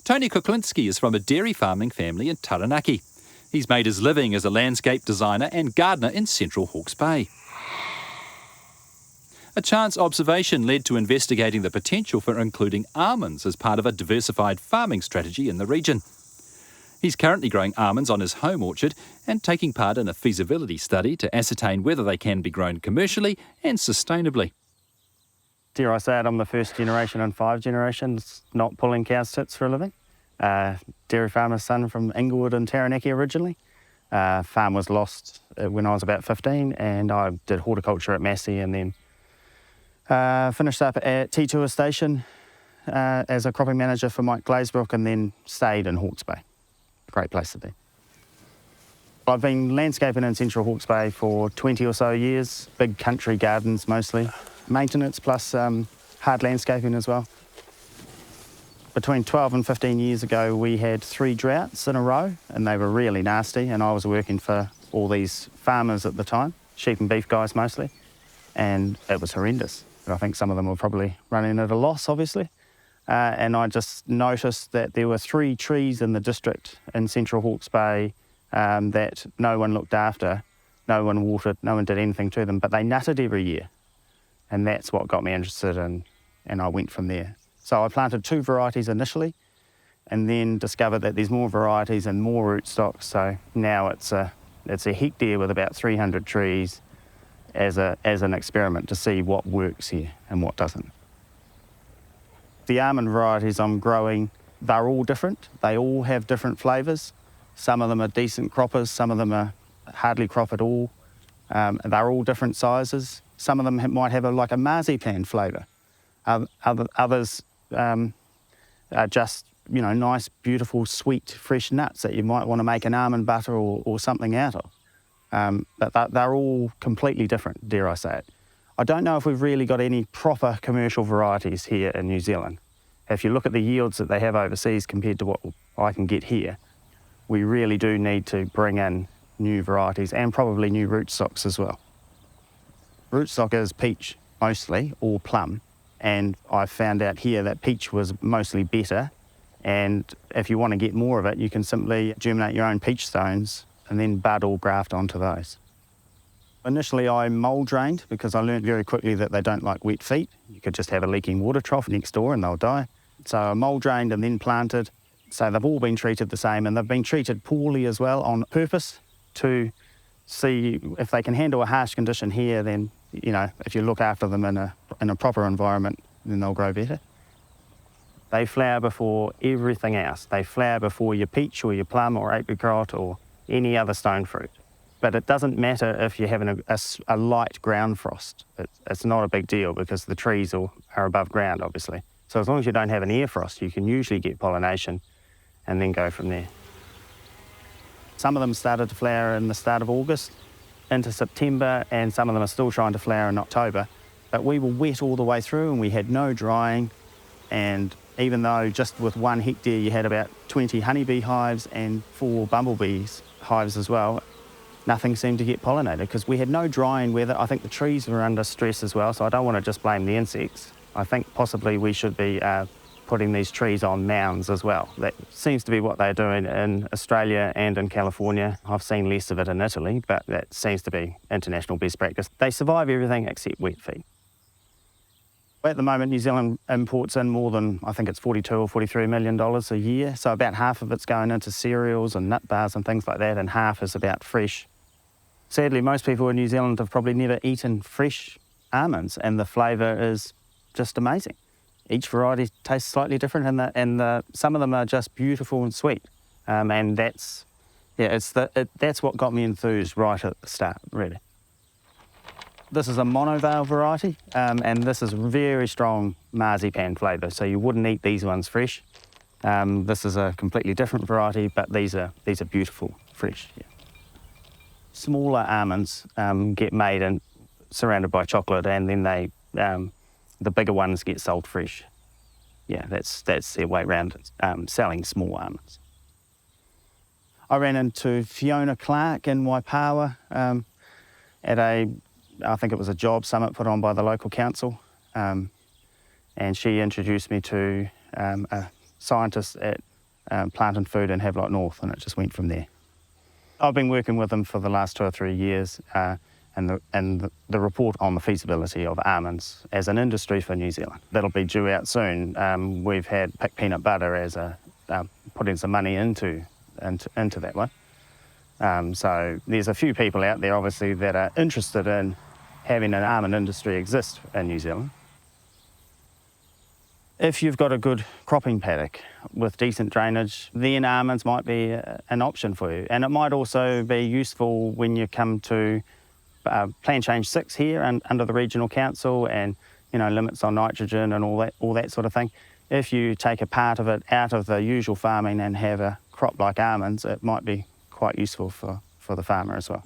Tony Kuklinski is from a dairy farming family in Taranaki. He's made his living as a landscape designer and gardener in central Hawke's Bay. A chance observation led to investigating the potential for including almonds as part of a diversified farming strategy in the region. He's currently growing almonds on his home orchard and taking part in a feasibility study to ascertain whether they can be grown commercially and sustainably. Dare I say it, I'm the first generation in 5 generations not pulling cow's tits for a living. Dairy farmer's son from Inglewood and Taranaki originally. Farm was lost when I was about 15, and I did horticulture at Massey, and then finished up at T2 Station as a cropping manager for Mike Glazebrook, and then stayed in Hawke's Bay. Great place to be. I've been landscaping in central Hawke's Bay for 20 or so years, big country gardens mostly. Maintenance plus hard landscaping as well. Between 12 and 15 years ago, we had 3 droughts in a row, and they were really nasty, and I was working for all these farmers at the time, sheep and beef guys mostly, and it was horrendous. I think some of them were probably running at a loss, obviously. And I just noticed that there were 3 trees in the district in central Hawke's Bay that no one looked after, no one watered, no one did anything to them, but they nutted every year. And that's what got me interested in, and I went from there. So I planted 2 varieties initially, and then discovered that there's more varieties and more rootstocks. So now it's a hectare with about 300 trees as an experiment to see what works here and what doesn't. The almond varieties I'm growing, they're all different. They all have different flavours. Some of them are decent croppers, some of them are hardly crop at all. They're all different sizes. Some of them might have like a marzipan flavour. Others are just, nice, beautiful, sweet, fresh nuts that you might want to make an almond butter or something out of. But they're all completely different, dare I say it. I don't know if we've really got any proper commercial varieties here in New Zealand. If you look at the yields that they have overseas compared to what I can get here, we really do need to bring in new varieties and probably new rootstocks as well. Rootstock is peach mostly, or plum, and I found out here that peach was mostly better, and if you want to get more of it, you can simply germinate your own peach stones and then bud or graft onto those. Initially I mould drained because I learned very quickly that they don't like wet feet. You could just have a leaking water trough next door and they'll die. So I mould drained and then planted. So they've all been treated the same, and they've been treated poorly as well on purpose to see if they can handle a harsh condition here. Then, if you look after them in a proper environment, then they'll grow better. They flower before everything else. They flower before your peach or your plum or apricot or any other stone fruit. But it doesn't matter if you're having a light ground frost. It's not a big deal because the trees are above ground, obviously. So as long as you don't have an air frost, you can usually get pollination and then go from there. Some of them started to flower in the start of August into September, and some of them are still trying to flower in October. But we were wet all the way through and we had no drying. And even though just with 1 hectare you had about 20 honeybee hives and 4 bumblebees hives as well, nothing seemed to get pollinated because we had no drying weather. I think the trees were under stress as well, so I don't want to just blame the insects. I think possibly we should be putting these trees on mounds as well. That seems to be what they're doing in Australia and in California. I've seen less of it in Italy, but that seems to be international best practice. They survive everything except wet feet. At the moment, New Zealand imports in more than, I think it's $42 or $43 million a year, so about half of it's going into cereals and nut bars and things like that, and half is about fresh. Sadly, most people in New Zealand have probably never eaten fresh almonds, and the flavour is just amazing. Each variety tastes slightly different, and some of them are just beautiful and sweet. And that's what got me enthused right at the start, really. This is a monovale variety, and this is very strong marzipan flavour, so you wouldn't eat these ones fresh. This is a completely different variety, but these are beautiful fresh. Yeah. Smaller almonds get made and surrounded by chocolate, and then the bigger ones get sold fresh. Yeah, that's their way around selling small almonds. I ran into Fiona Clark in Waipawa at I think it was a job summit put on by the local council, and she introduced me to a scientist at Plant and Food in Havelock North, and it just went from there. I've been working with them for the last 2 or 3 years, and the report on the feasibility of almonds as an industry for New Zealand. That'll be due out soon. We've had Pick Peanut Butter as putting some money into that one. So there's a few people out there, obviously, that are interested in having an almond industry exist in New Zealand. If you've got a good cropping paddock with decent drainage, then almonds might be an option for you. And it might also be useful when you come to Plan Change 6 here and under the Regional Council, and limits on nitrogen and all that sort of thing. If you take a part of it out of the usual farming and have a crop like almonds, it might be quite useful for the farmer as well.